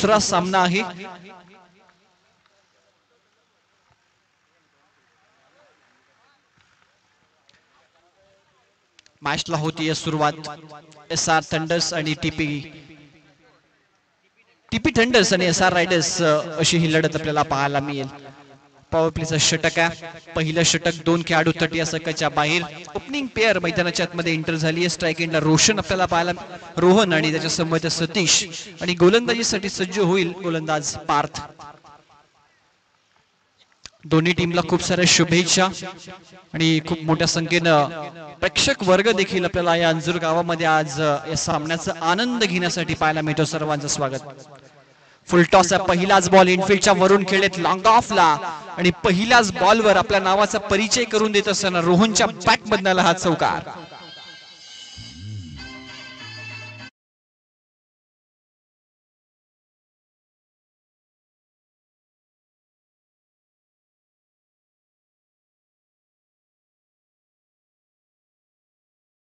दुसरा सामना आहे. मॅचला होतीये सुरुवात. SR थंडर्स आणि टीपी थंडर्स आणि SR रायडर्स अशी ही लढत आपल्याला पाहायला मिळेल. पॉवर प्लेचं षटक आहे. पहिलं षटक 2 खेळाडू तट या षटकाच्या बाहेर. ओपनिंग पेअर मैदानाच्या आतमध्ये एंटर झाली आहे. स्ट्राईक एंडला रोशन आपल्याला पाहायला, रोहन आणि त्याच्या समोर सतीश, आणि गोलंदाजीसाठी सज्ज होईल गोलंदाज पार्थ. दोन्ही टीमला खूप साऱ्या शुभेच्छा आणि खूप मोठ्या संख्येनं प्रेक्षक वर्ग देखील आपल्याला या अंजूर गावामध्ये आज या सामन्याचा आनंद घेण्यासाठी पाहायला मिळतो. सर्वांचं स्वागत. फुल टॉस आहे. पहिलाच बॉल इनफिल्डच्या वरून खेळत लॉंग ऑफला, आणि पहिल्याच बॉलवर आपल्या नावाचा परिचय करून देत असताना रोहनच्या बॅट मधला हा चौकार.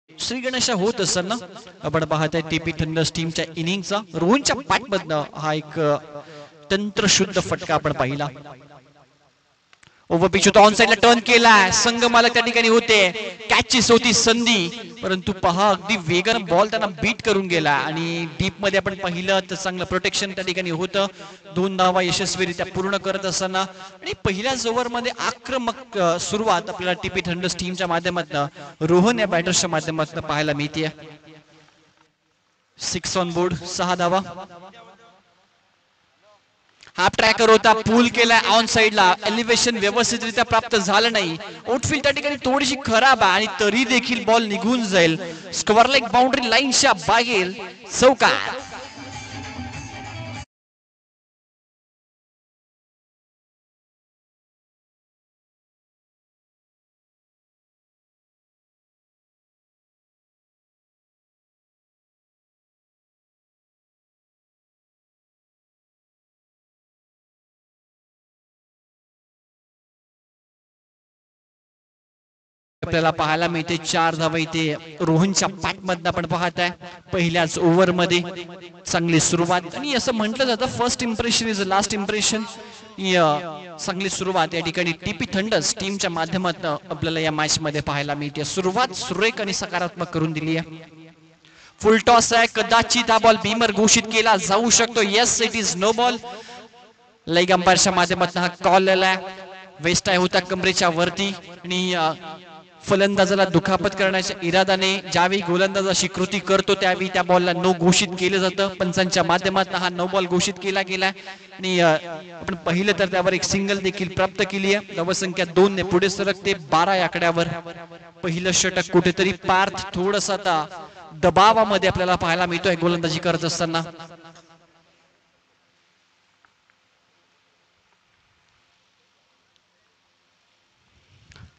श्री गणेशा होत असताना आपण पाहत आहे टीपी थंडर्स टीमच्या इनिंगचा रोहनच्या बॅट मधनं हा एक तंत्रशुद्ध फटका आपण पाहिला. ओव्हर पिच होता, ऑन साइडला टर्न केलाय. संघ मालक त्या ठिकाणी होते. कॅचची होती संधी, परंतु पहा अगदी वेगानं बॉल त्यांना बीट करून गेला आणि डीप मध्ये आपण पाहिलं तर चांगलं प्रोटेक्शन त्या ठिकाणी होतं. 2 धावा यशस्वीरित्या पूर्ण करत असताना आणि पहिल्याच ओव्हर मध्ये आक्रमक सुरुवात आपल्याला टीपी थंडर्स टीमच्या माध्यमातून रोहन या बॅटर्सच्या माध्यमातून पाहायला मिळते. 6 ऑन बोर्ड, 6 धावा. हाफ ट्रॅकर होता, पूल केला ऑन साइडला. एलिव्हेशन व्यवस्थितरित्या प्राप्त झालं नाही. आउटफील्ड त्या ठिकाणी थोडीशी खराब आहे आणि तरी देखील बॉल निघून जाईल. स्क्वेअर लेग बाउंड्री लाईनच्या बाहेर चौकार. आपल्याला पाहायला मिळते 4 धावा इथे रोहनच्या बॅट मधनं आपण पाहत आहे. पहिल्याच ओव्हर मध्ये चांगली सुरुवात, आणि असं म्हटलं जातं first impression is last impression. चांगली सुरुवात या ठिकाणी टीपी थंडर्स टीमच्या माध्यमातून आपल्याला या मॅच मध्ये पाहायला मिळते. सुरुवात सुरेख आणि सकारात्मक करून दिली आहे. फुल टॉस आहे. कदाचित हा बॉल बीमर घोषित केला जाऊ शकतो. Yes, it is no ball. Leg अंपायरच्या माध्यमातून हा कॉल आलाय. वेस्ट आहे होता कमरेच्या वरती, आणि फलंदाजाला दुखापत करण्याच्या इरादाने ज्यावेळी गोलंदाजाची कृती करतो त्यावेळी त्या बॉलला नो घोषित केलं जातं. पंचांच्या माध्यमातून हा नो बॉल घोषित केला गेलाय, आणि आपण पाहिलं तर त्यावर एक सिंगल देखील प्राप्त केली आहे. धावसंख्या 2 ने पुढे सरकते 12 या आकड्यावर. पहिलं षटक कुठेतरी पार्थ थोडंसं आता दबावामध्ये आपल्याला पाहायला मिळतोय गोलंदाजी करत असताना.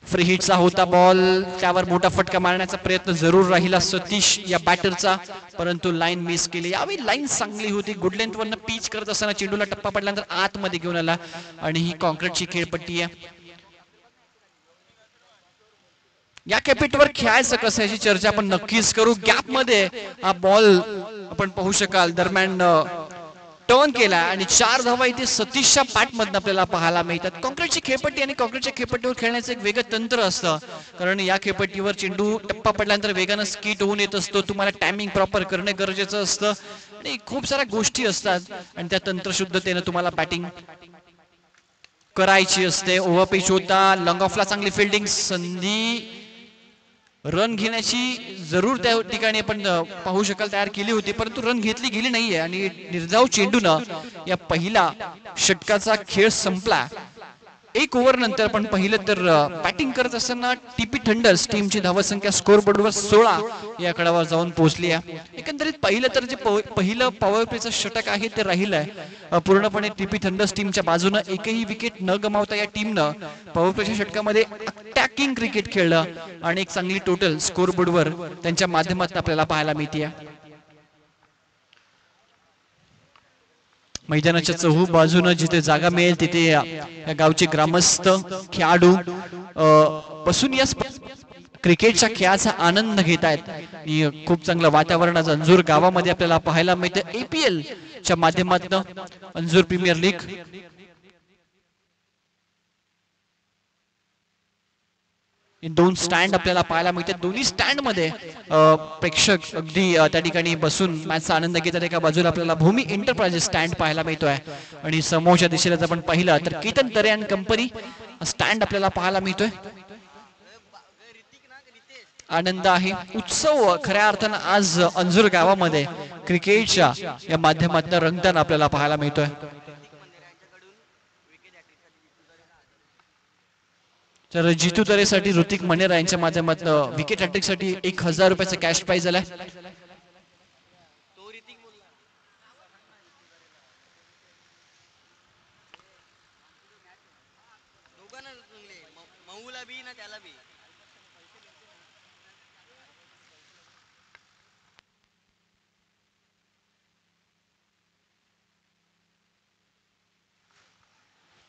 फ्री हिटचा होता बॉल, त्यावर मोठा फटका मारण्याचा प्रयत्न जरूर राहिला सतीश या बॅटरचा, परंतु लाईन मिस केली. यावेळी लाईन चांगली होती. गुड लेंथ वरनं पिच करत असताना चेंडूला टप्पा पडल्यानंतर आतमध्ये घेऊन आला, आणि ही कॉन्क्रीटची खेळपट्टी आहे. या कॅपिटवर खेळायचं कसं याची चर्चा आपण नक्कीच करू. गॅप मध्ये हा बॉल आपण पाहू शकाल दरम्यान टर्न केला, आणि 4 धावा इथे सतीशच्या बॅट मधनं आपल्याला पाहायला मिळतात. कॉन्क्रीटची खेळपट्टी आणि कॉन्क्रीटच्या खेळपट्टीवर खेळण्याचं एक वेगळं तंत्र असतं, कारण या खेळपट्टीवर चेंडू टप्पा पडल्यानंतर वेगानं स्किट होऊन येत असतो. तुम्हाला टायमिंग प्रॉपर करणे गरजेचं असतं, आणि खूप साऱ्या गोष्टी असतात, आणि त्या तंत्रशुद्धतेने तुम्हाला बॅटिंग करायची असते. ओव्हर पिच होता, लॉंग ऑफला चांगली फिल्डिंग, संधी रन घेण्याची जरूर त्या ठिकाणी आपण पाहू शकाल तयार केली होती, परंतु रन घेतली गेली नाहीये, आणि निर्धाव चेंडून या पहिला षटकाचा खेळ संपला. 1 ओव्हर नंतर आपण पाहिलं तर बॅटिंग करत असताना टीपी थंडर्स टीमची धावसंख्या स्कोर बोर्डवर 16 या आकड्यावर जाऊन पोहोचली आहे. एकंदरीत पाहिलं तर जे पहिलं पॉवर प्लेचं षटक आहे ते राहिलंय पूर्णपणे टीपी थंडर्स टीमच्या बाजूनं. एकही विकेट न गमावता या टीमनं पॉवर प्लेच्या षटकामध्ये अटॅकिंग क्रिकेट खेळलं, आणि एक चांगली टोटल स्कोर बोर्डवर त्यांच्या माध्यमातून आपल्याला पाहायला मिळते. मैदानाच्या चहू बाजूने जिथे जागा मिळेल तिथे या गावचे ग्रामस्थ खेळाडू बसून या क्रिकेटच्या खेळाचा आनंद घेत आहेत. खूप चांगलं वातावरण अंजूर गावामध्ये आपल्याला पाहायला मिळतं. APL च्या माध्यमातून अंजूर प्रीमियर लीग दोन स्टँड आपल्याला पाहायला मिळते. दोन्ही स्टँड मध्ये प्रेक्षक अगदी त्या ठिकाणी बसून मॅचचा आनंद घेतात. एका बाजूला आपल्याला भूमी एंटरप्राइजेस स्टँड पाहायला मिळतोय आणि समोरच्या दिशेला जर आपण पाहिलं तर केतन तरे अँड कंपनी स्टँड आपल्याला पाहायला मिळतोय. आनंद आहे, उत्सव खऱ्या अर्थानं आज अंजूर गावामध्ये क्रिकेटच्या या माध्यमातून रंगताना आपल्याला पाहायला मिळतोय. तर जितू तरेसाठी ऋतिक मनेरा यांच्या माध्यमातून विकेट हॅट्रिक साठी 1000 रुपयाचं कॅश प्राइज आलाय.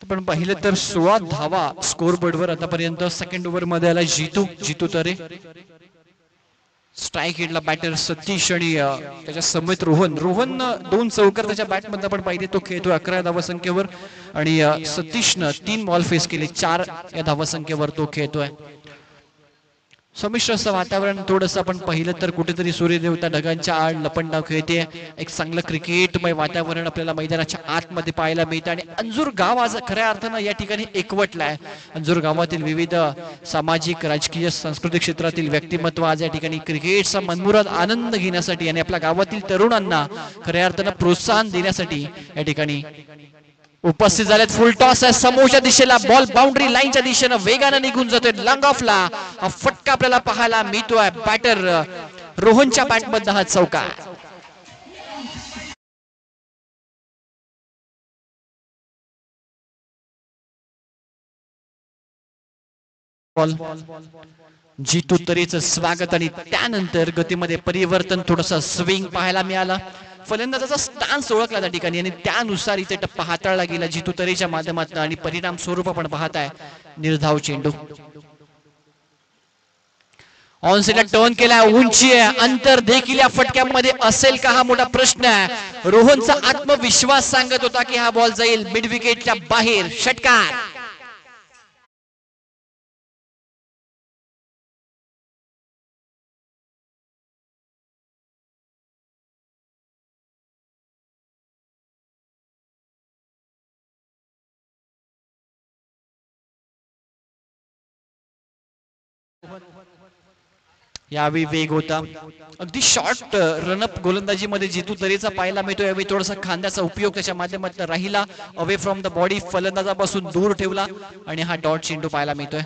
पण पाहिलं तर 16 धावा स्कोर बोर्डवर आतापर्यंत. सेकंड ओव्हर मध्ये आला जितू तरे. स्ट्राईक हिटला बॅटर सतीश आणि त्याच्या समेत रोहन 2 चौकार त्याच्या बॅट मध्ये आपण पाहिले. तो खेळतोय 11 धावसंख्येवर आणि सतीशनं 3 बॉल फेस केले, 4 या धावसंख्येवर तो खेळतोय. संमिश्र असं वातावरण थोडंसं आपण पाहिलं तर कुठेतरी सूर्यदेवता ढगांच्या आड लपंडाव खेळते. एक चांगलं क्रिकेटमय वातावरण आपल्याला मैदानाच्या आतमध्ये पाहायला मिळतं आणि अंजूर गाव आज खऱ्या अर्थानं या ठिकाणी एकवटलाय. अंजूर गावातील विविध सामाजिक, राजकीय, सांस्कृतिक क्षेत्रातील व्यक्तिमत्व आज या ठिकाणी क्रिकेटचा मनमुराद आनंद घेण्यासाठी आणि आपल्या गावातील तरुणांना खऱ्या अर्थानं प्रोत्साहन देण्यासाठी या ठिकाणी उपस्थित झालेत. फुल टॉस आहे समोरच्या दिशेला, बॉल बाउंड्री लाईनच्या दिशेनं वेगानं निघून जातोय. लॉंग ऑफला हा फटका आपल्याला पाहायला मिळतोय. बॅटर रोहनच्या बॅटमधनं हा चौका. जितू तरेचं स्वागत आणि त्यानंतर गतीमध्ये परिवर्तन, थोडंसं स्विंग पाहायला मिळाला. फलंदाजाचा स्टान्स ओळखला त्या ठिकाणी आणि त्यानुसार इथे टप्पा हाताळला गेला जितू तरेच्या माध्यमातून आणि परिणाम स्वरूप आपण पाहताय निर्धाव चेंडू. ऑन साइडला टर्न केला, उंची आहे, अंतर देखील या फटक्यामध्ये असेल का हा मोठा प्रश्न आहे. रोहनचा आत्मविश्वास सांगत होता की हा बॉल जाईल मिड विकेटच्या बाहेर. षटकार. यावेळी वेग होता, अगदी शॉर्ट रनअप गोलंदाजी मध्ये जितू तरेचा पाहायला मिळतो. यावेळी थोडासा खांद्याचा उपयोग त्याच्या माध्यमातून राहिला, अवे फ्रॉम द बॉडी, फलंदाजापासून दूर ठेवला आणि हा डॉट चेंडू पाहायला मिळतोय.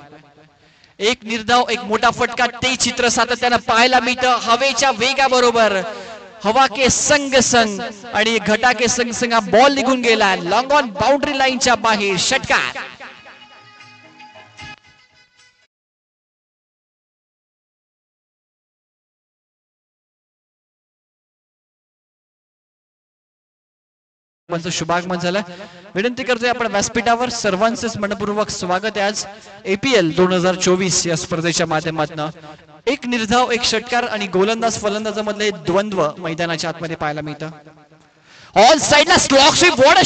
एक निर्धाव, एक मोठा फटका, ते चित्र सातत्यानं पाहायला मिळतं. हवेच्या वेगाबरोबर हवा के संग संग आणि घटा के संग संग हा बॉल निघून गेला लॉंग ऑन बाउंड्री लाईनच्या बाहेर. षटकार. शुभागमन झालं. विनंती करतोय आपण व्यासपीठावर सर्वांचेच मनपूर्वक स्वागत आहे. आज APL 2024 या स्पर्धेच्या माध्यमातून एक निर्धाव, एक षटकार आणि गोलंदाज फलंदाजामधले द्वंद्व मैदानाच्या आतमध्ये पाहायला मिळतं. ऑन साइडला slog sweep, what a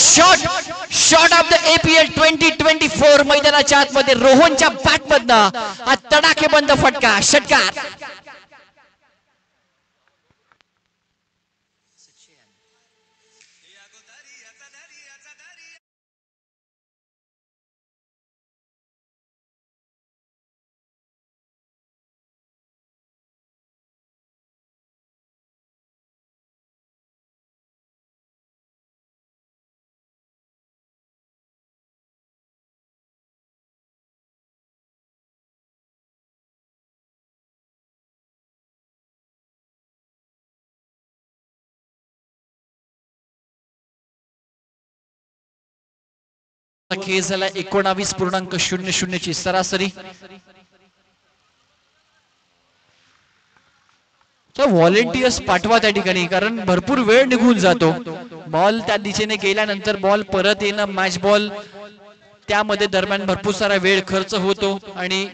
shot of the APL 2024. मैदानाच्या आतमध्ये रोहनच्या बॅटमधनं हा तडाखेबंद फटका. षटकार. खेळ झाला 19.00 ची सरासरी. व्हॉलेंटियर्स पाठवा त्या ठिकाणी, कारण भरपूर वेळ निघून जातो. बॉल त्या दिशेने गेल्यानंतर बॉल परत येणं, मॅच बॉल त्यामध्ये दरम्यान भरपूर सारा वेळ खर्च होतो आणि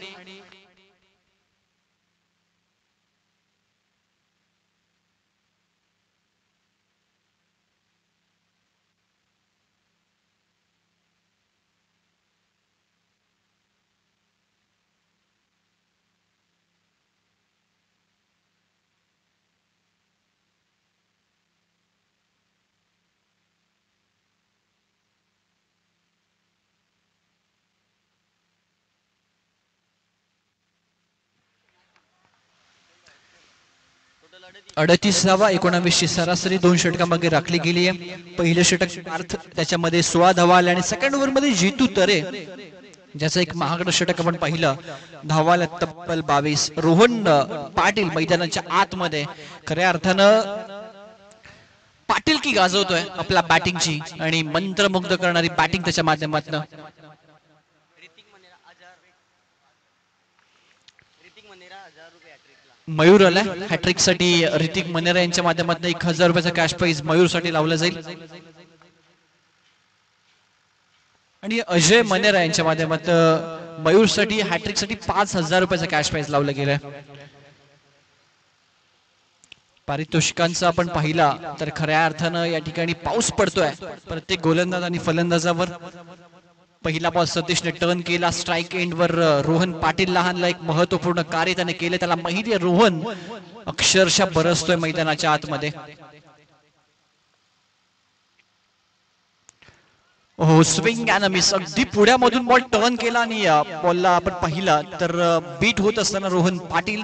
38 धावा 19ची सरासरी 2 षटकांमध्ये राखली गेली आहे. पहिलं षटक पार्थ, त्याच्यामध्ये 16 धावा आल्या आणि सेकंड ओव्हर मध्ये जितू तरे ज्याचं एक महागड षटक आपण पाहिलं, धावाला तब्बल 22. रोहन पाटील मैदानाच्या आतमध्ये खऱ्या अर्थानं पाटील की गाजवतोय आपल्या बॅटिंगची आणि मंत्रमुग्ध करणारी बॅटिंग त्याच्या माध्यमातून. मयूर आलाय हॅट्रिक साठी. ऋतिक मनेरा यांच्या माध्यमातून 1000 रुपयाचा कॅश प्राइज मयूर साठी लावला जाईल आणि अजय मनेरा यांच्या माध्यमातून मयूर साठी हॅट्रिक साठी 5000 रुपयाचा कॅश प्राइज लावला गेलाय. पारितोषिकांचा आपण पाहिला तर खऱ्या अर्थानं या ठिकाणी पाऊस पडतोय प्रत्येक गोलंदाज आणि फलंदाजावर. पहिला बॉल सतीशने टर्न केला, स्ट्राइक एंड वर रोहन पाटील लहानला एक महत्वपूर्ण कार्य त्याने केले. त्याला माहिती आहे रोहन अक्षरशः बरसतोय मैदानाच्या आतमध्ये. हो, स्विंग अँड मिस, अगदी पुढ्यामधून बॉल टर्न केला आणि बॉलला आपण पाहिला तर बीट होत असताना रोहन पाटील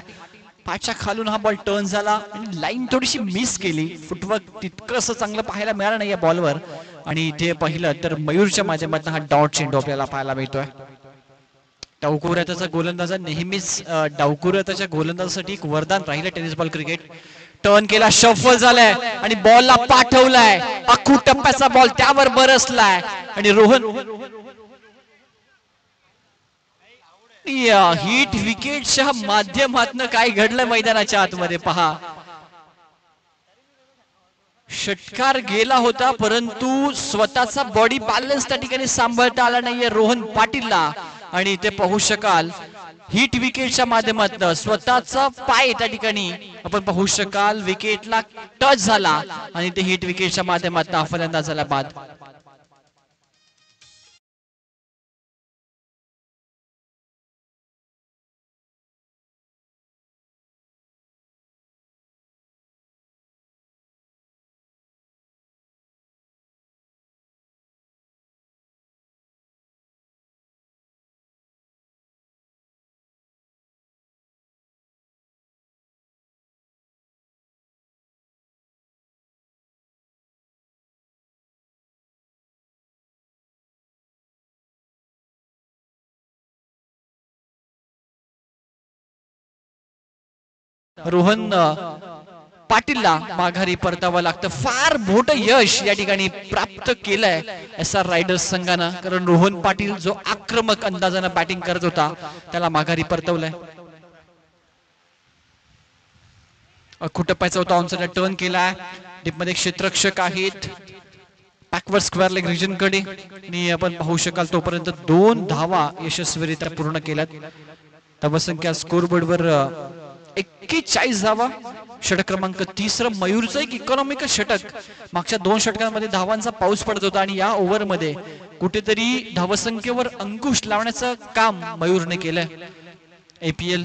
पाचच्या खालून हा बॉल टर्न झाला आणि लाईन थोडीशी मिस केली. फुटवर्क तितकंसं चांगलं पाहायला मिळालं नाही या बॉलवर आणि इथे पाहिलं तर मयूरच्या माध्यमातून हा डॉट चेंडू आपल्याला पाहायला मिळतोय. डावकुऱ्याचा गोलंदाज नेहमीच डावकुऱ्याच्या गोलंदाजासाठी एक वरदान राहिलं टेनिस बॉल क्रिकेट. टर्न केला, शफल झालाय आणि बॉलला पाठवलाय. अख्खू टप्प्याचा बॉल त्यावर बरसलाय आणि रोहन हिट विकेटच्या माध्यमातून काय घडलं मैदानाच्या आतमध्ये पहा. षटकार गेला होता परंतु स्वतःचा बॉडी बॅलन्स त्या ठिकाणी सांभाळता आला नाहीये रोहन पाटीलला आणि ते पाहू शकाल हिट विकेटच्या माध्यमातून स्वतःचा पाय त्या ठिकाणी आपण पाहू शकाल विकेटला टच झाला आणि ते हिट विकेटच्या माध्यमातून फलंदाजाला बाद. रोहन पाटीलला माघारी परतावं लागतं. फार मोठं यश या ठिकाणी प्राप्त केलंय SR रायडर्स संघानं, कारण रोहन पाटील जो आक्रमक अंदाजानं बॅटिंग करत होता त्याला माघारी परतवलंय. खुटप्पाचा होता, ऑनसाइडला टर्न केलाय. डीपमध्ये क्षेत्ररक्षक आहेत बॅकवर्ड स्क्वेअर लेग रिजन कडे आणि आपण पाहू शकाल तोपर्यंत 2 धावा यशस्वीरित्या पूर्ण केल्यात. धावसंख्या स्कोरबोर्डवर 41 धावा. षटक क्रमांक 3 मयूरचं एक इकॉनॉमिकल षटक. मागच्या 2 षटकांमध्ये धावांचा पाऊस पडत होता आणि या ओव्हर मध्ये कुठेतरी धावसंख्येवर अंकुश लावण्याचं काम मयूरने केलंय. APL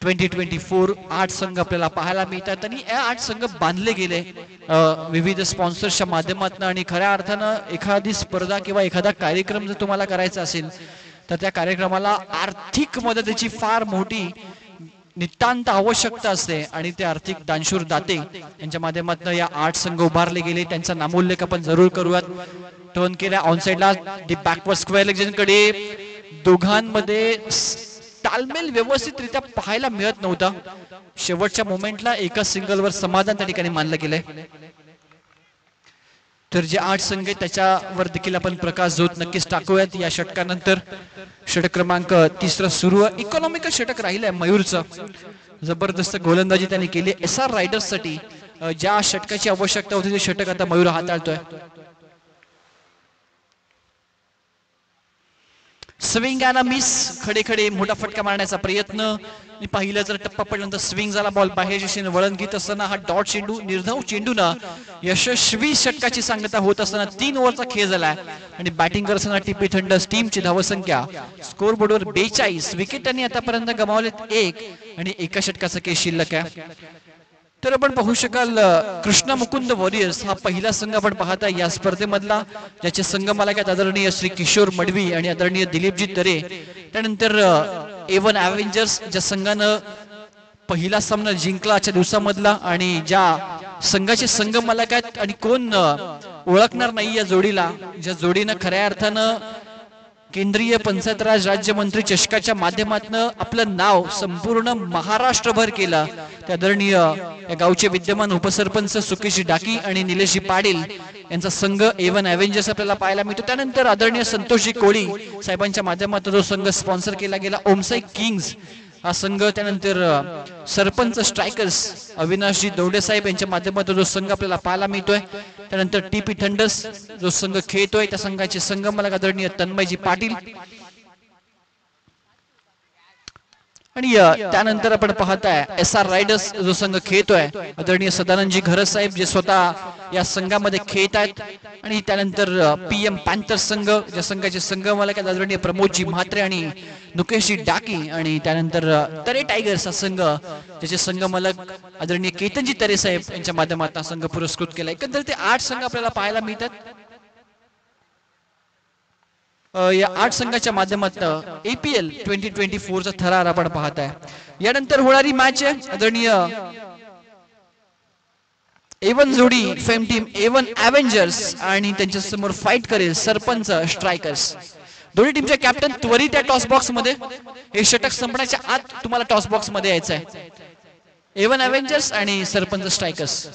2024 8 संघ आपल्याला पाहायला मिळतात आणि या 8 संघ बांधले गेले विविध स्पॉन्सर्सच्या माध्यमातून आणि खऱ्या अर्थानं एखादी स्पर्धा किंवा एखादा कार्यक्रम जर तुम्हाला करायचा असेल तर त्या कार्यक्रमाला आर्थिक मदतीची फार मोठी नितांत आवश्यकता असते आणि ते आर्थिक दानशूर दाते यांच्या माध्यमातून या 8 संघ उभारले गेले. त्यांचा नामोल्लेख आपण जरूर करूयात. टर्न केला ऑनसाइडला दी बॅकवर्ड स्क्वेअर लेगकडे. दोघांमध्ये तालमेल व्यवस्थितरित्या पाहायला मिळत नव्हता. शेवटच्या मोमेंटला एका सिंगलवर समाधान त्या ठिकाणी मानलं गेलंय. तर जे 8 संघ आहेत त्याच्यावर देखील आपण प्रकाश झोत नक्कीच टाकूयात. या षटकानंतर षटक क्रमांक 3 सुरू. इकॉनॉमिकल षटक राहिलंय मयूरचं. जबरदस्त गोलंदाजी त्यांनी केली SR रायडर्स साठी. ज्या षटकाची आवश्यकता होती ते षटक आता मयूर हाताळतोय. स्विंग अँड मिस, खडे खडे मोठा फटका मारण्याचा प्रयत्न. पाहिलं जर टप्पा पडल्यानंतर स्विंग झाला, बॉल बाहेर दिशेने वळण घेत असताना हा डॉट चेंडू निर्धाव चेंडूना यशस्वी षटकाची सांगता होत असताना 3 ओव्हरचा खेळ झालाय आणि बॅटिंग करताना टीपी थंडर्स टीमची धावसंख्या स्कोर बोर्डवर 42. विकेटांनी आतापर्यंत गमावलेत 1 आणि एका षटकाचा खेळ शिल्लक आहे. तर आपण पाहू शकाल कृष्णा मुकुंद वॉरियर्स हा पहिला संघ आपण पाहता या स्पर्धेमधला, ज्याचे संघ मालक आहेत आदरणीय श्री किशोर मडवी आणि आदरणीय दिलीपजी तरे. त्यानंतर A1 ॲव्हेंजर्स ज्या संघानं पहिला सामना जिंकला आजच्या दिवसामधला आणि ज्या संघाचे संघ मालक आहेत आणि कोण ओळखणार नाही या जोडीला, ज्या जोडीनं खऱ्या अर्थानं केंद्रीय पंचायत राज राज्यमंत्री चषकाच्या माध्यमातून आपलं नाव संपूर्ण महाराष्ट्रभर केलं, त्या आदरणीय या गावचे विद्यमान उपसरपंच सुकेशजी डाकी आणि निलेशजी पाटील यांचा संघ A1 अव्हेंजर्स आपल्याला पाहायला मिळतो. त्यानंतर आदरणीय संतोषजी कोळी साहेबांच्या माध्यमातून जो संघ स्पॉन्सर केला गेला ओमसाई किंग्स हा संघ, त्यानंतर सरपंच स्ट्रायकर्स अविनाशजी दौडे साहेब यांच्या माध्यमातून जो संघ आपल्याला पाहायला मिळतोय, त्यानंतर TP थंडर्स जो संघ खेळतोय त्या संघाचे संघ मला आदरणीय तन्मयजी पाटील आणि त्यानंतर आपण पाहताय SR रायडर्स जो संघ खेळतोय आदरणीय सदानंदजी घरस साहेब जे स्वतः या संघामध्ये खेळत आहेत आणि त्यानंतर PM पॅन्थर संघ ज्या संघाचे संघ मालक आदरणीय प्रमोदजी म्हात्रे आणि नुकेशजी डाकी आणि त्यानंतर तरे टायगर्स हा संघ ज्याचे संघ मालक आदरणीय केतनजी तरे साहेब यांच्या माध्यमातून संघ पुरस्कृत केला. एकंदर ते 8 संघ आपल्याला पाहायला मिळतात. या 8 संघाच्या माध्यमातून APL 2024 चा थरार आपण पाहताय. यानंतर होणारी मॅच आहे आदरणीय A1 जोडी फेम टीम A1 अव्हेंजर्स आणि त्यांच्या समोर फाईट करेल सरपंच स्ट्रायकर्स. दोन्ही टीमचे कॅप्टन त्वरित या टॉस बॉक्स मध्ये, हे षटक संपण्याच्या आत तुम्हाला टॉस बॉक्स मध्ये यायचं आहे. A1 अव्हेंजर्स आणि सरपंच स्ट्रायकर्स.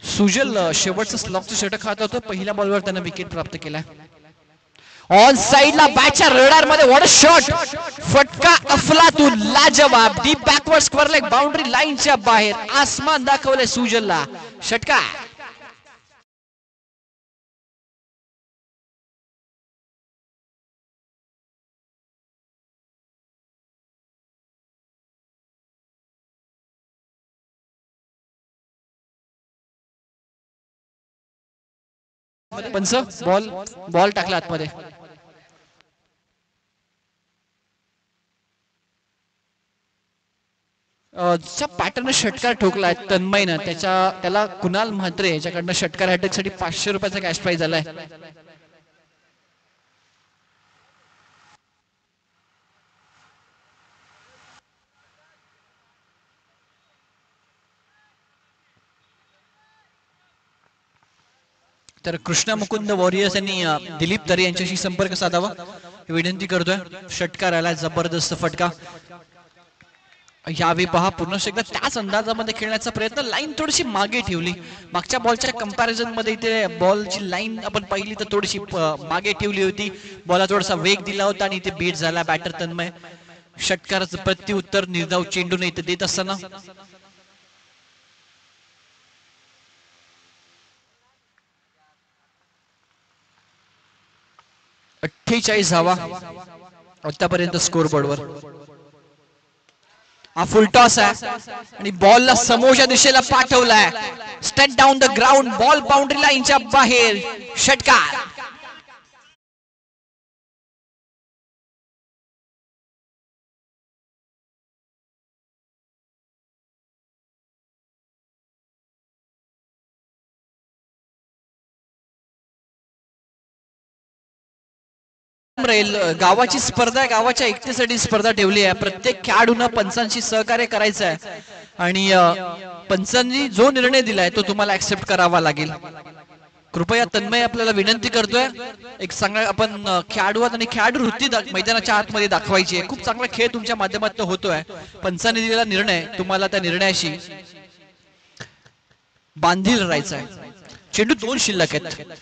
सुजल शेवटचं स्लॉकचं षटक खात होतं, पहिल्या बॉलवर त्यानं विकेट प्राप्त केला. ऑन साइडला बॅटच्या रडार मध्ये व्हॉट अ शॉट, फटका अफलातून लाजवाब, deep backward square leg boundary लाईनच्या बाहेर आसमान दाखवले सुजलला. षटका पंच बॉल टाकला आतमध्ये. पॅटर्न षटकार ठोकलाय तन्मयनं, त्याला कुणाल म्हात्रे याच्याकडनं षटकार हॅट्रिक साठी 500 रुपयाचा कॅश प्राइज आलाय. तर कृष्णा मुकुंद वॉरियर्स यांनी दिलीप तरे यांच्याशी संपर्क साधावा विनंती करतोय. षटकार आला, जबरदस्त फटका. यावेळी पहा पुन्हा एकदा त्याच अंदाजामध्ये खेळण्याचा प्रयत्न, लाईन थोडीशी मागे ठेवली. मागच्या बॉलच्या कंपॅरिझन मध्ये इथे बॉलची लाईन आपण पाहिली तर थोडीशी मागे ठेवली होती. बॉलला थोडासा वेग दिला होता आणि इथे बीट झाला बॅटर तन्मय. षटकाराचं प्रत्युत्तर निर्धाव चेंडून इथे देत असताना 48 धावा आतापर्यंत स्कोर बोर्डवर. हा फुल टॉस आहे आणि बॉलला समोरच्या दिशेला पाठवलाय. State down the ground, ball boundary लाईनच्या बाहेर. षटकार. गावाची स्पर्धा आहे, गावाच्या एकतेसाठी स्पर्धा ठेवली आहे. प्रत्येक खेळाडूंना पंचांशी सहकार्य करायचं आहे आणि पंचांनी जो निर्णय दिलाय तो तुम्हाला ऍक्सेप्ट करावा लागेल. कृपया तन्मय आपल्याला विनंती करतोय, एक चांगला आपण खेळाडू आणि खेळाडू वृत्ती मैदानाच्या आतमध्ये दाखवायची आहे. खूप चांगला खेळ तुमच्या माध्यमातून होतोय. पंचांनी दिलेला निर्णय तुम्हाला त्या निर्णयाशी बांधील राहायचा आहे. चेंडू 2 शिल्लक आहेत.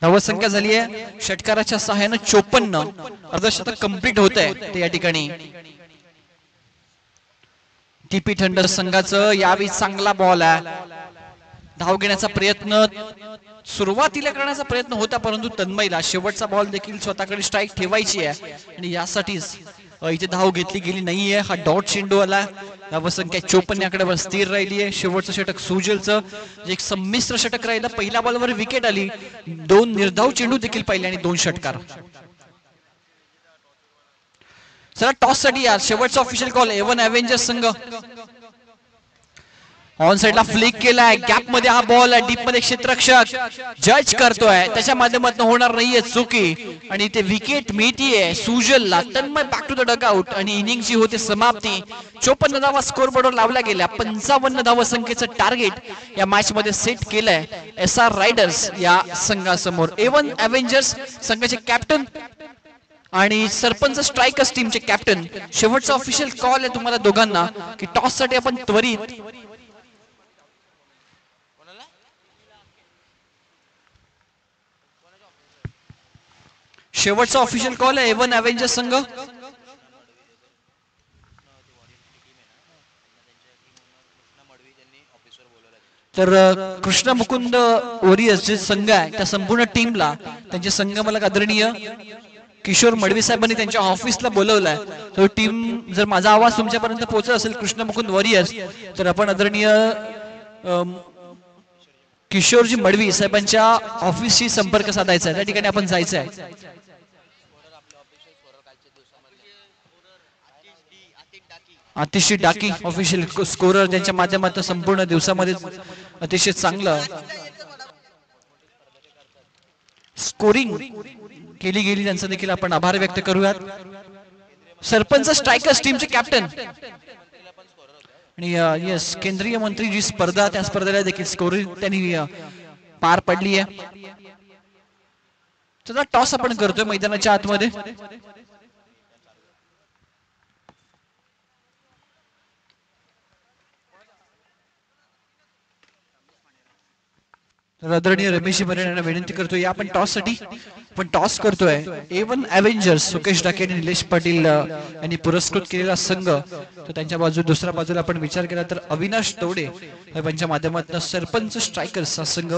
धावसंख्या झाली आहे षटकाराच्या सहाय्याने 54. अर्धशतक कंप्लीट होत आहे ते या ठिकाणी. TP थंडर्स संघाचं यावेळी चांगला बॉल आहे. धाव घेण्याचा प्रयत्न सुरुवातीला करण्याचा प्रयत्न होता, परंतु तन्मयला शेवटचा बॉल देखील स्वतःकडे स्ट्राईक ठेवायची आहे आणि यासाठीच इथे धाव घेतली गेली नाहीये. हा डॉट चेंडू आला. धावसंख्या 54 आकड्यावर स्थिर राहिली आहे. शेवटचं षटक सुजलचं एक संमिश्र षटक राहिलं. पहिल्या बॉलवर विकेट आली, 2 निर्धाव चेंडू देखील पाहिले आणि 2 षटकार. चला टॉस साठी यार शेवटचा ऑफिशियल कॉल एव्हन अव्हेंजर्स संघ ऑन साइडला फ्लिक केलाय गॅप मध्ये हा बॉल डीप मध्ये क्षेत्ररक्षक जज करतोय त्याच्या माध्यमातून होणार नाहीये चुकी आणि ते विकेट मिळतीये सुजलला Tanmay back to the dugout आणि इनिंगची होते समाप्ती 54 धावा स्कोर बोर्डवर लावल्या गेल्या 55 धावा संख्येचं टार्गेट या मॅच मध्ये सेट केलंय SR रायडर्स या संघासमोर एव्हन अव्हेंजर्स संघाचे कॅप्टन आणि सरपंच स्ट्रायकर्स टीमचे कॅप्टन शेवटचा ऑफिशियल कॉल आहे तुम्हाला दोघांना की टॉस साठी आपण त्वरित शेवटचा ऑफिशियल कॉल आहे एव्हन अव्हेंजर्स संघ तर कृष्ण मुकुंद वॉरियर्स जे संघ आहे त्या संपूर्ण टीमला त्यांचे संघ मला आदरणीय किशोर मडवी साहेबांनी त्यांच्या ऑफिसला बोलवलाय तो टीम जर माझा आवाज तुमच्यापर्यंत पोहोचत असेल कृष्ण मुकुंद वॉरियर्स तर आपण आदरणीय किशोरजी मडवी साहेबांच्या ऑफिसशी संपर्क साधायचा आहे त्या ठिकाणी आपण जायचं आहे अतिशय डाकी ऑफिशियल स्कोरर ज्यांच्या माध्यमातून संपूर्ण दिवसामध्ये अतिशय चांगलं स्कोरिंग केली गेली त्यांचं देखील आपण आभार व्यक्त करूयात सरपंच स्ट्रायकर्स टीमचे कॅप्टन आणि यस केंद्रीय मंत्री जी स्पर्धा त्या स्पर्धेला देखील स्कोरिंग त्यांनी पार पडली आहे चला टॉस आपण करतोय मैदानाच्या आतमध्ये तर आदरणीय रमेश बरे यांना विनंती करतोय या आपण टॉस साठी पण टॉस करतोय एव्हन अव्हेंजर्स सुकेश डाके आणि निलेश पाटील यांनी पुरस्कृत केलेला संघ तर त्यांच्या दुसऱ्या बाजूला आपण विचार केला तर अविनाश तोडे यांच्या माध्यमातून सरपंच स्ट्रायकर्स हा संघ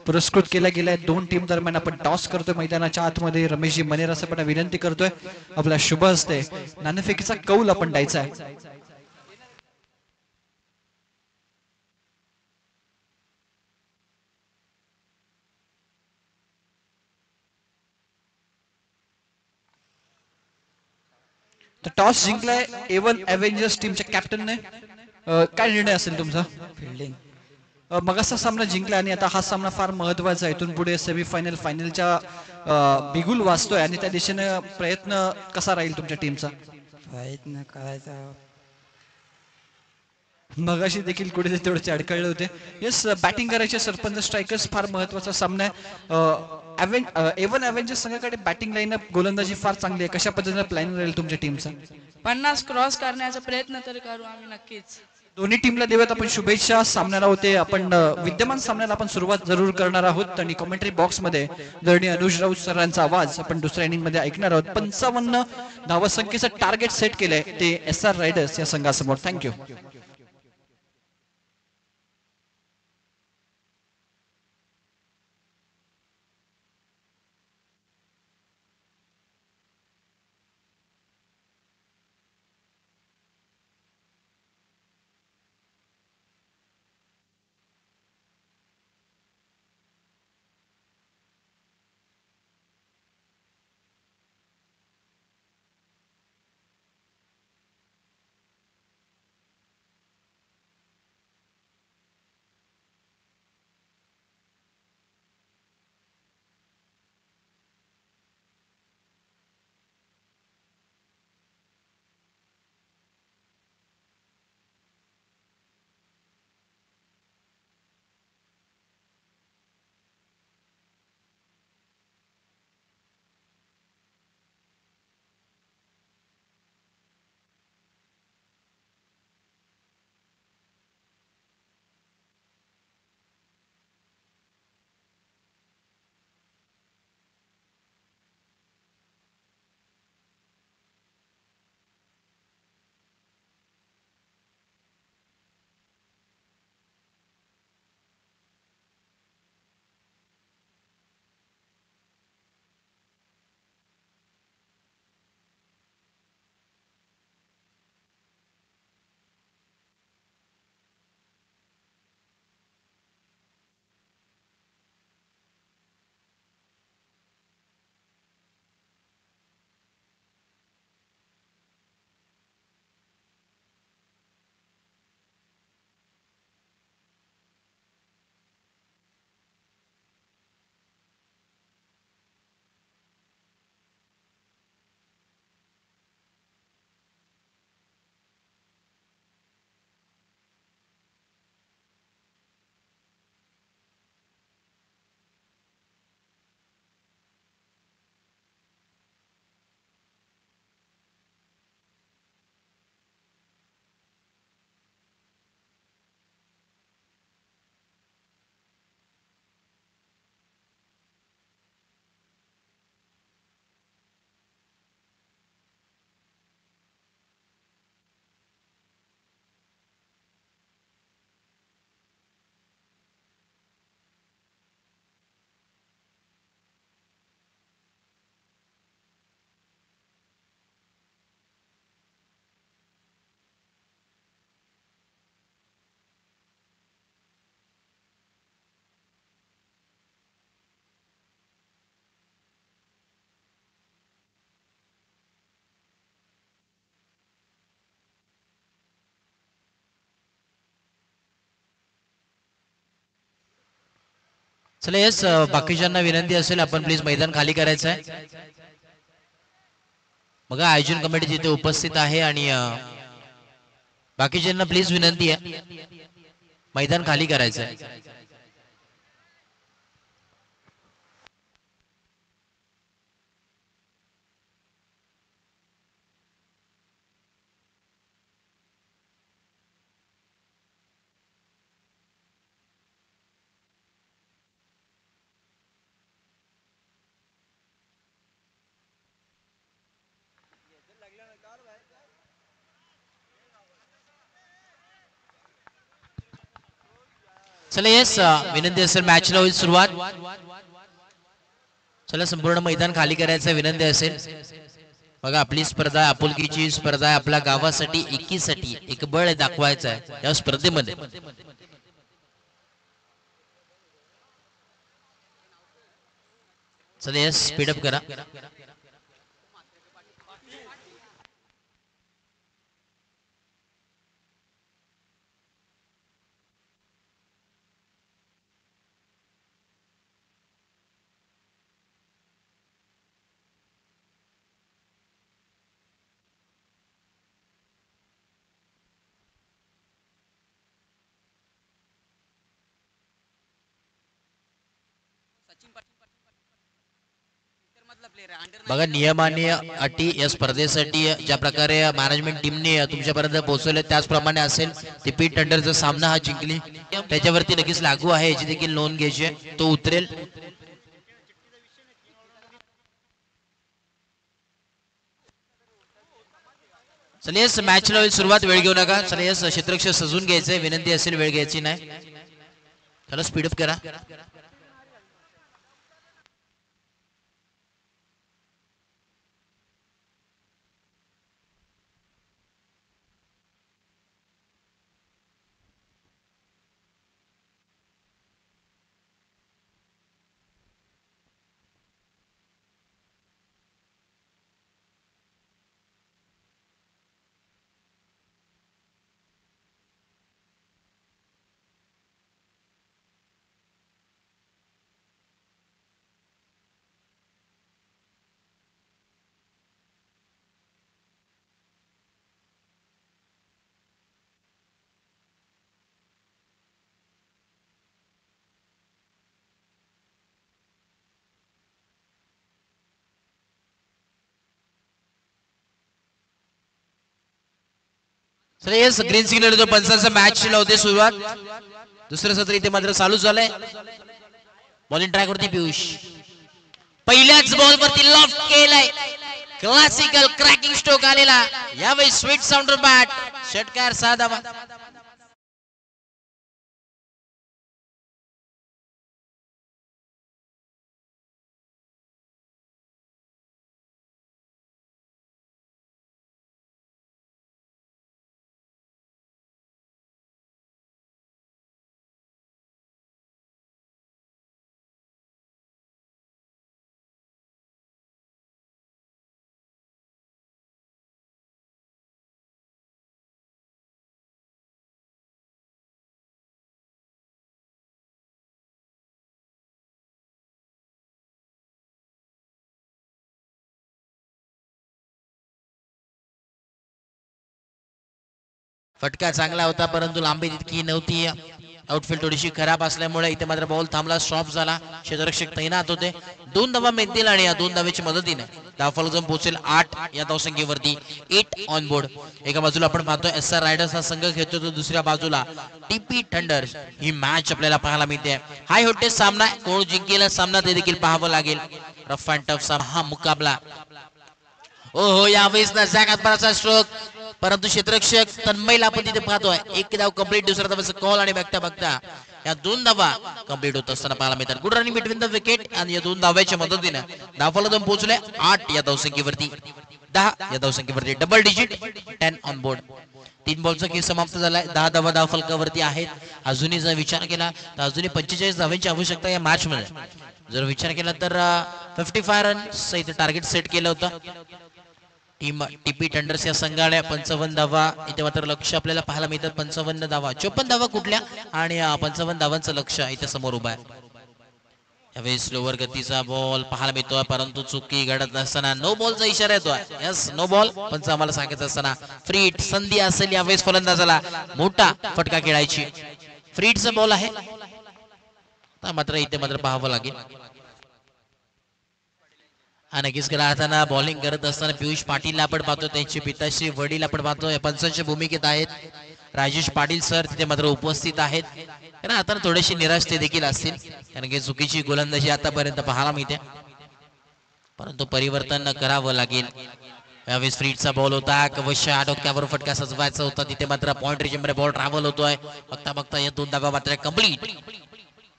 पुरस्कृत केला गेलाय दोन टीम दरम्यान आपण टॉस करतोय मैदानाच्या आतमध्ये रमेशजी मनेर असं पण विनंती करतोय आपल्या शुभ हस्ते नाणेफेकीचा कौल आपण द्यायचा आहे तर टॉस जिंकलाय एव्हन अव्हेंजर्स टीमच्या कॅप्टनने काय निर्णय असेल तुमचा फिल्डिंग मग असा सामना जिंकला आणि आता हा सामना फार महत्वाचा आहे इथून पुढे सेमीफायनल फायनलच्या बिगुल वाजतोय आणि त्या दिशेने प्रयत्न कसा राहील तुमच्या टीमचा प्रयत्न करायचा मगाशी देखील कुठे तेवढे अडकळले होते येस बॅटिंग करायचे सरपंच स्ट्रायकर्स फार महत्वाचा सामना आहे एव्हन अव्हेंजर्स संघाकडे बॅटिंग लाईनअप गोलंदाजी फार चांगली आहे कशा पद्धतीने प्लॅन राहील तुमच्या टीमचा 50 क्रॉस करण्याचा प्रयत्न तर करू आम्ही नक्कीच दोन्ही टीमला देऊयात आपण शुभेच्छा सामन्याला होते आपण विद्यमान सामन्याला आपण सुरुवात जरूर करणार आहोत आणि कमेंट्री बॉक्स मध्ये दरणी अनुज राऊत सरांचा आवाज आपण दुसऱ्या इनिंग मध्ये ऐकणार आहोत 55 धावसंख्येचं टार्गेट सेट केलंय ते SR रायडर्स या संघासमोर थँक्यू चला येस बाकीच्यांना विनंती असेल आपण प्लीज मैदान खाली करायचं आहे. बघा आयोजन कमिटी तिथे उपस्थित आहे आणि बाकीच्यांना प्लीज विनंती आहे मैदान खाली करायचं आहे. चला येस विनंती असेल मॅचला होईल सुरुवात. चला संपूर्ण मैदान खाली करायचं विनंती असेल. बघा आपली स्पर्धा आपुलकीची स्पर्धा आहे. आपल्या गावासाठी एकीसाठी एक बळ दाखवायचं आहे या स्पर्धेमध्ये. चला येस स्पीडअप करा. बघा नियमाने अटी या स्पर्धेसाठी ज्या प्रकारे मॅनेजमेंट टीमने तुमच्यापर्यंत पोहोचवले त्याचप्रमाणे असेल. टीपी टंडरचा सामना हा जिंकली त्याच्यावरती नक्कीच लागू आहे याची देखील नोंद घ्यायची आहे. तो उतरेल. चला येस मॅचला होईल सुरुवात. वेळ घेऊ नका. चला येस क्षेत्ररक्षक सजून घ्यायचंय विनंती असेल वेळ घ्यायची नाही. चला स्पीडअप करा. चला येस ग्रीन सिग्नल जो पंचांचा मॅच होते सुरुवात. दुसरं सत्र इथे मात्र चालू झालंय. बॉलिंग ट्रॅक वरती पियुष पहिल्याच बॉल वरती लॉफ्ट केलाय. क्लासिकल क्रॅकिंग स्ट्रोक आलेला यावेळी स्वीट साऊंडर बॅट षटकार 6 धावा. फटका चांगला होता परंतु लांबी तितकी नव्हती. आउटफील्ड थोडीशी खराब असल्यामुळे इथे मात्र बॉल थांबला. स्टॉप झाला. क्षेत्ररक्षक तैनात होते. 2 धावा मिळतील आणि या 2 धावेच्या मदतीने धावफलक जाऊन पोहोचेल 8 या धावसंख्येवरती. 8 ऑन बोर्ड. एका बाजूला आपण पाहतोय SR रायडर्स हा संघ खेळतो तर दुसऱ्या बाजूला टीपी थंडर्स ही मॅच आपल्याला पाहायला मिळते. हाय व्होल्टेज सामना कोण जिंकेल सामना ते देखील पाहावं लागेल. रफ अँड टफ सामना हा मुकाबला. ओहो यावेळेस ना जॅकआतपराचा स्ट्रोक परंतु क्षेत्ररक्षक तन्मयला आपण तिथे पाहतोय. एक धाव कंप्लीट. दुसरा धावाचा कॉल आणि बघता बघता या 2 धावा कंप्लीट होत असताना पाहायला मिळतात. Good running between the wicket आणि या 2 धावांच्या मदतीने धावफलक जाऊन पोहोचले 8 या धावसंख्येवरती. 10 या धावसंख्येवरती डबल डिजिट 10 ऑन बोर्ड. 3 बॉलचा खेळ समाप्त झालाय. 10 धावा धावफलकावरती आहेत. अजूनही जर विचार केला तर अजूनही 45 धावांची आवश्यकता या मॅच मध्ये. जर विचार केला तर 55 रन्स इथे टार्गेट सेट केलं होतं. टीम टीपी थंडर्स या संघाने 55 धावा इथे मात्र लक्ष आपल्याला पाहायला मिळतात. 55 धावा 54 धावा कुठल्या आणि 55 धावांचं लक्ष इथे समोर उभा आहे. यावेळी स्लोवर गतीचा बॉल पाहायला मिळतोय, परंतु चुकी घडत नसताना नो बॉलचा इशारा येतोय. Yes, no ball. पण आम्हाला सांगायचं असताना फ्री हिट संधी असेल यावेळेस फलंदाजाला मोठा फटका खेळायची. फ्री हिटचा बॉल आहे, मात्र इथे मात्र पाहावं लागेल. हा नक्कीच राहताना बॉलिंग करत असताना पियुष पाटील आपण पाहतो, त्यांचे पिताश्री वडील आपण पाहतो पंचांच्या भूमिकेत आहेत. राजेश पाटील सर तिथे मात्र उपस्थित आहेत. कारण आता थोडेसे निराश ते देखील असतील, कारण की चुकीची गोलंदाजी आतापर्यंत पाहायला मिळते, परंतु परिवर्तन करावं लागेल. यावेळेस फ्रीटचा बॉल होता, कवशा डोक्यावर फटका सजवायचा होता, तिथे मात्र पॉइंट रिजनमध्ये बॉल ट्रॅव्हल होतोय. बघता बघता या 2 धावा मात्र कंप्लीट.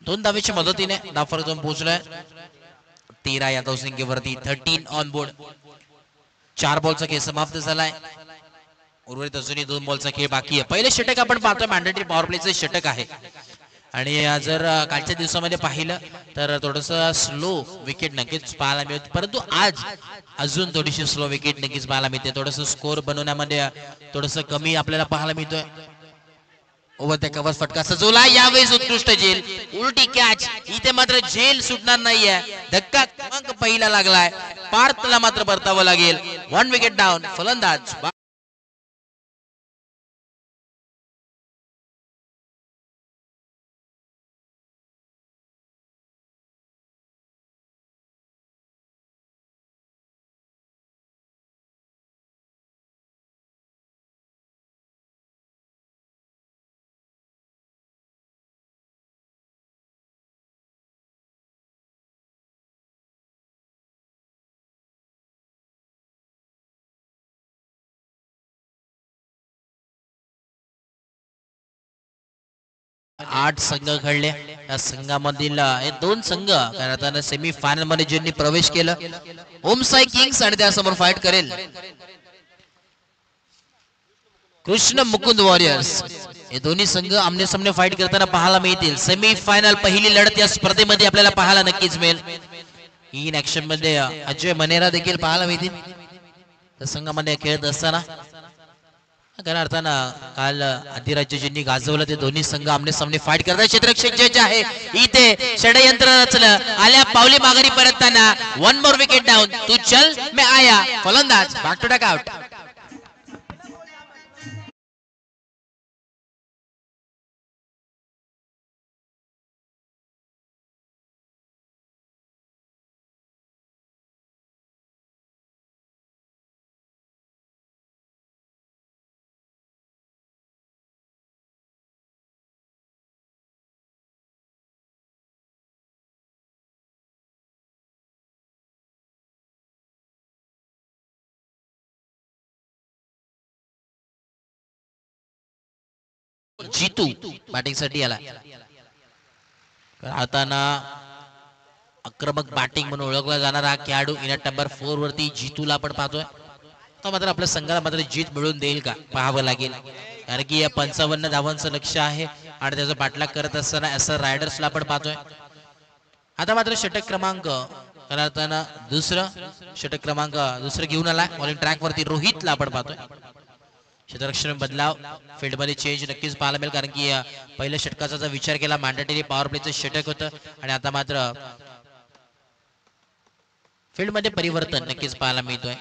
2 धावेच्या मदतीने डाफर जाऊन पोहोचलाय 13 यादव संख्येवरती. 13 on board. 4 बॉलचा खेळ समाप्त झालाय. उर्वरित अजूनही 2 बॉलचा खेळ बाकी आहे. पहिले षटक आपण पाहतोय मॅन्डेटरी पॉवर प्लेचे षटक आहे, आणि जर कालच्या दिवसामध्ये पाहिलं तर थोडस स्लो विकेट नक्कीच पाहायला मिळत, परंतु आज अजून थोडीशी स्लो विकेट नक्कीच पाहायला मिळते. थोडस स्कोर बनवण्यामध्ये थोडस कमी आपल्याला पाहायला मिळतोय. ओव्हर त्या कव्हर फटका सजवला, यावेळेस उत्कृष्ट झेल, उलटी कॅच. इथे मात्र झेल सुटणार नाहीये. धक्का क्रमांक पहिला लागलाय, पार्थला मात्र परतावं लागेल. 1 विकेट डाऊन. फलंदाज आठ संघ खेळले. या संघामधील हे 2 संघ कारण सेमी फायनल मध्ये ज्यांनी प्रवेश केलं, ओमसाई किंग्स आणि त्यासमोर फाईट करेल कृष्ण मुकुंद वॉरियर्स. हे दोन्ही संघ आमने सामने फाईट करताना पाहायला मिळतील. सेमी फायनल पहिली लढत या स्पर्धेमध्ये आपल्याला पाहायला नक्कीच मिळेल. इन ऍक्शन मध्ये अजय मनेरा देखील पाहायला मिळतील त्या संघामध्ये खेळत असताना. खऱ्या अर्थानं काल अधिराज्यजींनी गाजवलं, ते दोन्ही संघ आमने सामने फाईट करतात. क्षेत्ररक्षक जज आहे इथे, षडयंत्र रचलं, आल्या पावली माघारी परतताना. 1 मोर विकेट डाऊन. तू चल मैं आया. फलंदाज back to dugout. Jitu batting साठी आला. हाताना आक्रमक बॅटिंग म्हणून ओळखला जाणारा हा खेळाडू इनट नंबर 4 वरती जीतूला आपण पाहतोय. तो मात्र आपल्या संघाला मात्र जीत मिळवून देईल का पाहावं लागेल, कारण की या 55 धावांचं लक्ष आहे आणि त्याचा पाठलाग करत असताना असं रायडर्सला आपण पाहतोय. आता मात्र षटक क्रमांक दुसरं घेऊन आला बॉलिंग ट्रॅक वरती रोहितला आपण पाहतोय. क्षेत्ररक्षण बदलाव फील्ड मध्ये चेंज नक्कीच पाहायला मिळेल, कारण की पहिल्या षटकाचा जर विचार केला मॅन्डेटरी पॉवर प्लेचं षटक होतं, आणि आता मात्र फील्ड मध्ये परिवर्तन नक्कीच पाहायला मिळतोय.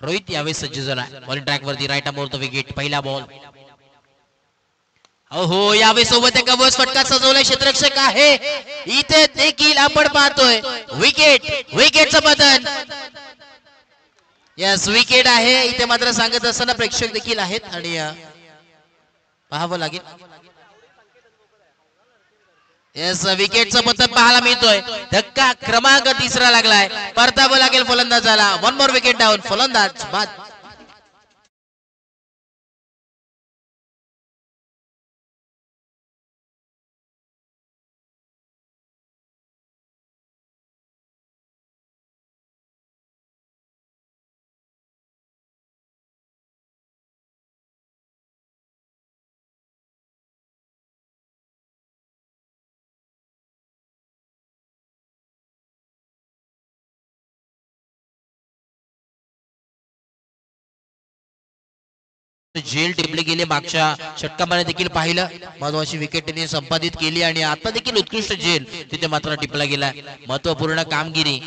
रोहित यावेळेस सज्ज झाला बॉलिंग ट्रॅक वरती. Right arm over the wicket. पहिला बॉल. हो यावेळेस सोबत कव्हर फटका सजवलाय. क्षेत्ररक्षक आहे इथे देखील आपण पाहतोय. विकेटचं बदल. यस विकेट आहे इथे मात्र सांगत असताना प्रेक्षक देखील आहेत आणि पाहावं लागेल. यस विकेटचं पतन पाहायला मिळतोय. धक्का क्रमांक 3 लागलाय. परतावं लागेल फलंदाजाला. 1 मोर विकेट डाऊन. फलंदाज बाद. झेल टिपले गेले. मागच्या षटकामध्ये देखील पाहिलं महत्वाची विकेट त्यांनी संपादित केली आणि आता देखील उत्कृष्ट झेल तिथे मात्र टिपला गेला. महत्वपूर्ण कामगिरी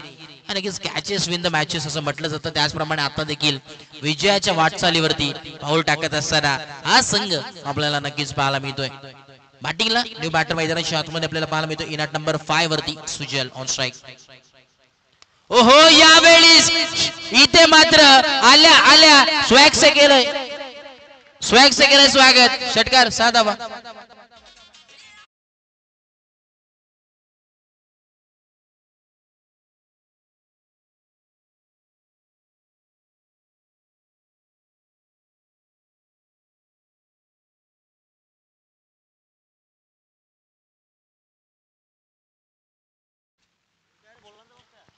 आणि कॅचेस विन द मॅचेस असं म्हटलं जातं. त्याचप्रमाणे आता देखील विजयाच्या वाटचालीवरती पाऊल टाकत असताना हा संघ आपल्याला नक्कीच पाहायला मिळतोय. बॅटिंगला न्यू बॅटर मैदानाच्या आतमध्ये आपल्याला पाहायला मिळतो. इन ॲट नंबर 5 वरती सुजल ऑन स्ट्राईक. ओहो यावेळी इथे मात्र आल्या आल्या स्वॅग से केलंय स्वागत. षटकार 6 धावा.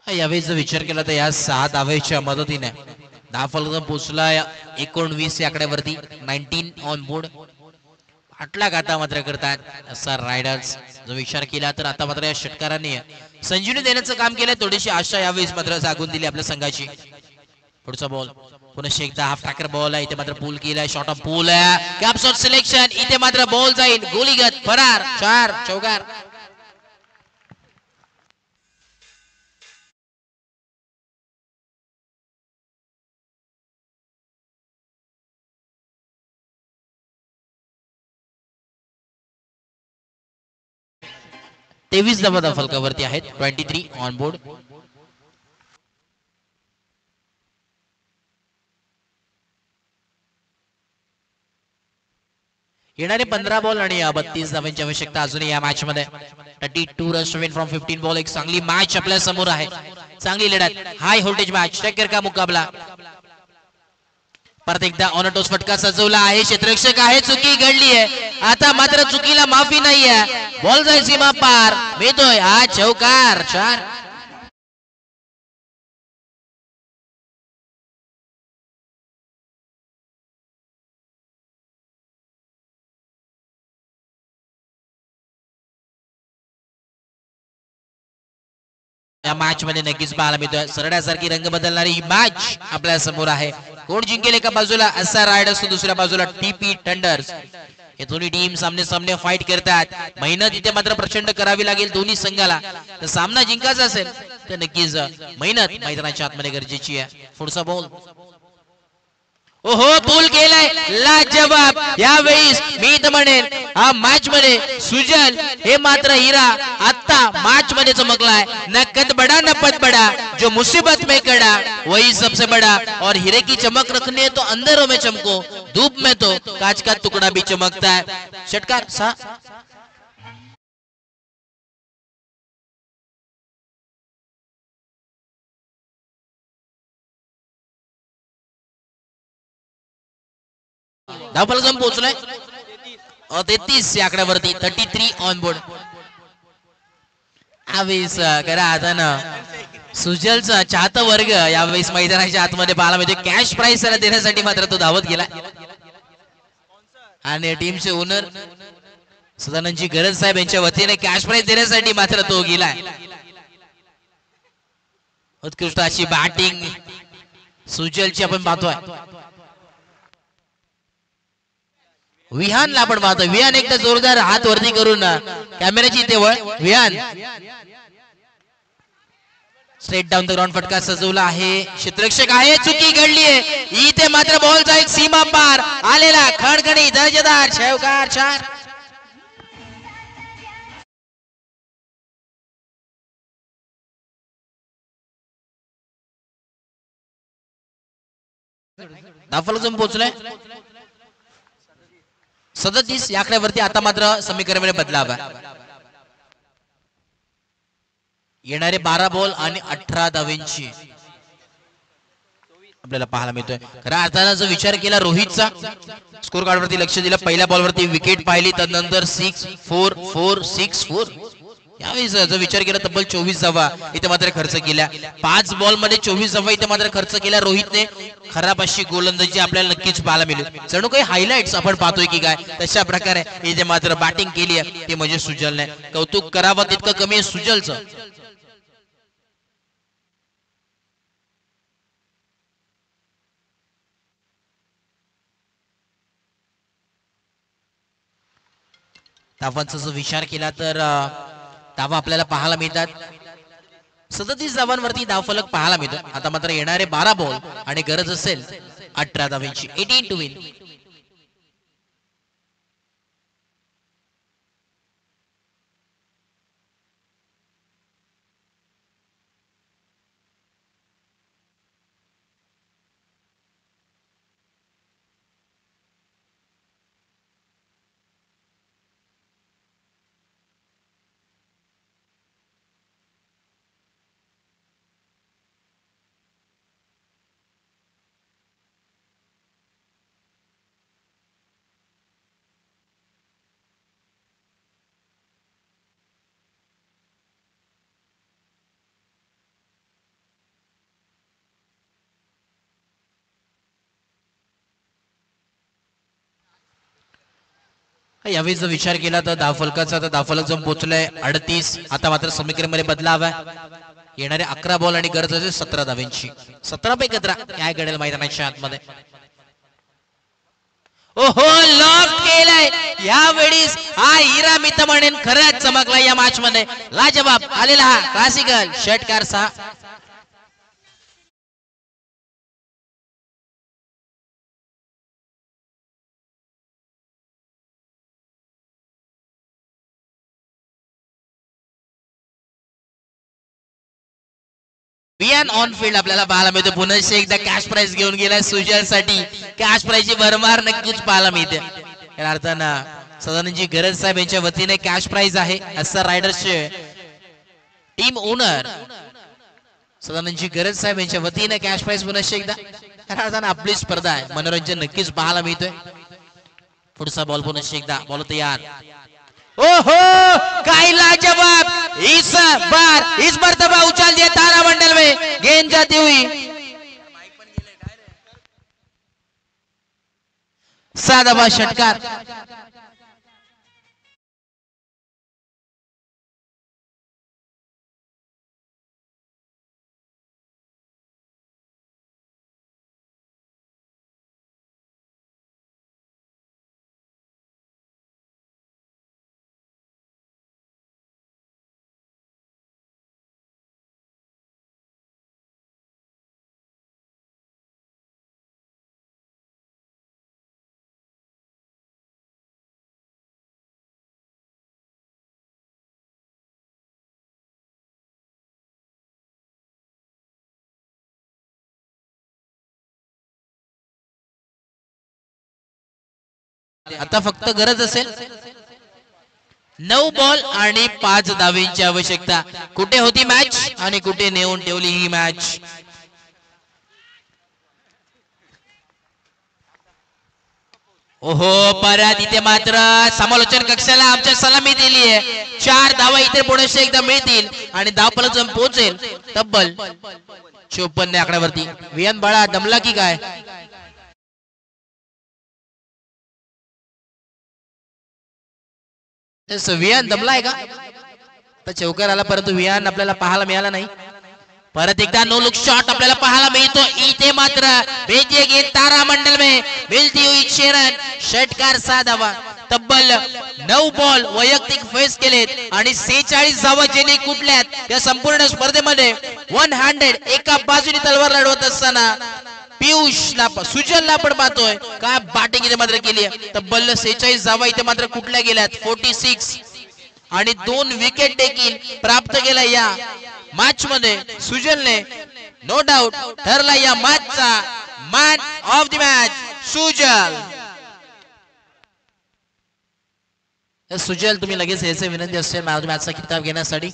यावेळी जर विचार केला तर या 6 धावेच्या मदतीने दहा फलक पोहोचला 19 या आकड्यावरती. 19 ऑन बोर्ड. 8 लाख आता मात्र करतात असा रायडर्स. जो विचार केला तर आता मात्र या षटकारांनी संजीवनी देण्याचं काम केलंय. थोडीशी आशा यावेळेस मात्र जागून दिली आपल्या संघाची. पुढचा बॉल पुन्हा एकदा हाफ टाकर बॉल आहे. इथे मात्र पूल केलाय. Short of pool caps of selection. इथे मात्र बॉल जाईल गोलीगत फरार. 4 चौकार. तेवीस धावा फलकावरती आहेत. 23 ऑन बोर्ड. येणारे 15 बॉल आणि 32 धावांची आवश्यकता अजूनही या मॅच मध्ये. 32 रन्स विन फ्रॉम 15 बॉल. एक चांगली मॅच आपल्या समोर आहे. चांगली लढत. High voltage match. टक्कर का मुकाबला. परत एकदा ऑनटोस फटका सजवला आहे. क्षेत्ररक्षक आहे. चुकी घडली आहे. आता मात्र चुकीला माफी नाही आहे. बॉल जाईल सीमा पार. मिळतोय हा चौकार. 4. या मॅच मध्ये नक्कीच पाहायला मिळतोय सरड्यासारखी रंग बदलणारी ही मॅच आपल्या समोर आहे. कोण जिंकेल एका बाजूला एसआर रायडर्स तर दुसऱ्या बाजूला टीपी थंडर्स. हे दोन्ही टीम सामने सामने फाईट करतात. मेहनत इथे मात्र प्रचंड करावी लागेल दोन्ही संघाला. तर सामना जिंकायचा असेल तर नक्कीच मेहनत मैदानाच्या आतमध्ये गरजेची आहे. पुढचा बॉल. ओहो पूल केलाय. लाजवाब. यावेळी मी तर म्हणेन हा मॅच मध्ये सुजल हे मात्र हिरा आता मॅच मध्ये चमकलाय. न कद बड़ा न पद बड़ा, जो मुसीबत में कड़ा वही सबसे बड़ा. और हीरे की चमक रखनी है तो अंधेरों में चमको, धूप में तो कांच का टुकड़ा भी चमकता है. षटकार 6. धावफलक पोहोचलाय 33 या आकड्यावरती. 33 ऑन बोर्ड. यावेळेस करा आता ना सुजलचा चाहता वर्ग यावेळेस मैदानाच्या आतमध्ये पाहायला मिळतो. कॅश प्राइस त्याला देण्यासाठी मात्र तो धावत गेला आणि टीमचे ओनर सदानंदजी गरज साहेब यांच्या वतीने कॅश प्राइस देण्यासाठी मात्र तो गेलाय. उत्कृष्ट अशी बॅटिंग सुजलची आपण पाहतोय. विहानला आपण पाहतो. विहान एकदा जोरदार हात वरती करून कॅमेऱ्याची इथे वळ. Vihan straight down the ground फटका सजवला आहे. क्षेत्ररक्षक आहे. चुकी घडली आहे. इथे मात्र बॉलचा एक सीमा पार आलेला खणखणी दर्जेदार चौकार. 4. धावफलक पोहोचलाय 37 या आकड्यावरती. आता मात्र समीकरण बदलावा. येणारे 12 बॉल आणि 18 धावांची आपल्याला पाहायला मिळतोय. खरा अर्थानं जर विचार केला रोहितचा स्कोर कार्ड वरती लक्ष दिलं. पहिल्या बॉल वरती विकेट पाहिली. त्यानंतर 6 4 4 6 4. यावेळी जर विचार केला तब्बल 24 धावा इथे मात्र खर्च केल्या. 5 बॉल मध्ये 24 धावा इथे मात्र खर्च केल्या रोहितने. खराब अशी गोलंदाजी आपल्याला नक्कीच पाहायला मिळेल. जणू काही हायलाइट्स आपण पाहतोय की काय तशा प्रकारे इथे मात्र बॅटिंग केली आहे ते म्हणजे सुजलने. कौतुक करावं तितकं कमी आहे सुजलचं. धावांचा जर विचार केला तर धावा आपल्याला पाहायला मिळतात. 37 धावांवरती धावफलक पाहायला मिळतो. आता मात्र येणारे 12 बॉल आणि गरज असेल 18 धावांची. 18 टू विन. यावेळी जर विचार केला तर धावफलकाचा तर धावफलक जो पोहोचलाय 38. आता मात्र समीकरणमध्ये बदलाव आहे. येणारे 11 बॉल आणि गरज असेल 17 धावांची. 17 पैकी 17 काय घडेल मैदानाच्या आतमध्ये. ओहो लॉक केलाय यावेळी हा हिरा मी तर म्हणेन खरंच चमकला या मॅच मध्ये. लाजवाब आलेला हा क्लासिकल षटकार 6. बियान ऑन फील्ड आपल्याला पाहायला मिळतो. पुन्हा एकदा कॅश प्राइज घेऊन गेलाय सुजल साठी. कॅश प्राइज ची भरमार नक्कीच पाहायला मिळते. या अर्थानं सदानंदजी गरज साहेब यांच्या वतीने कॅश प्राइज आहे. असं रायडर्सचे टीम ओनर सदानंदजी गरज साहेब यांच्या वतीने कॅश प्राइज पुन्हा एकदा. या अर्थानं आपली स्पर्धा आहे. मनोरंजन नक्कीच पाहायला मिळतोय. पुढचा बॉल पुन्हा एकदा. बॉल तयार. ओहो काय लाजवाब इस बार इस मर्तबा उछाल दिया तारामंडल में. गेंद जाती हुई 7वां षटकार. आता फक्त गरज असेल 9 बॉल आणि 5 धावेंची आवश्यकता. कुठे होती मॅच आणि कुठे नेऊन ठेवली ही मॅच. ओहो परत इथे मात्र समालोचन कक्षाला आमच्या सलामी दिली आहे. 4 धावा इथे पुढे एकदा मिळतील आणि धावफलक जम पोहोचेल तब्बल 54 आकड्यावरती. वियान बाळा दमला की काय. वियान दमलाय का. तर चौकार आला परंतु वियान आपल्याला पाहायला मिळाला नाही. परत एकदा नो लुक शॉट आपल्याला पाहायला मिळतो. इथे मात्र भेजिए गेंद तारामंडल में मिलती हुई 6 रन. षटकार 6 धावा. तब्बल 9 बॉल वैयक्तिक फेस केलेत आणि 46 धावा ज्यांनी कुठल्यात या संपूर्ण स्पर्धेमध्ये 100 एका बाजूने तलवार लढवत असताना पियुषला सुजलला पण पाहतोय काय बॅटिंग इथे मात्र केली आहे. तब्बल 46 धावा इथे मात्र कुठल्या गेल्यात 46 आणि 2 विकेट देखील प्राप्त केल्या या मॅच मध्ये. सुजलने नो डाऊट ठरला या मॅचचा मॅन ऑफ द मॅच सुजल. सुजल तुम्ही लगेच यायचे विनंती असेल मॅचचा किताब घेण्यासाठी.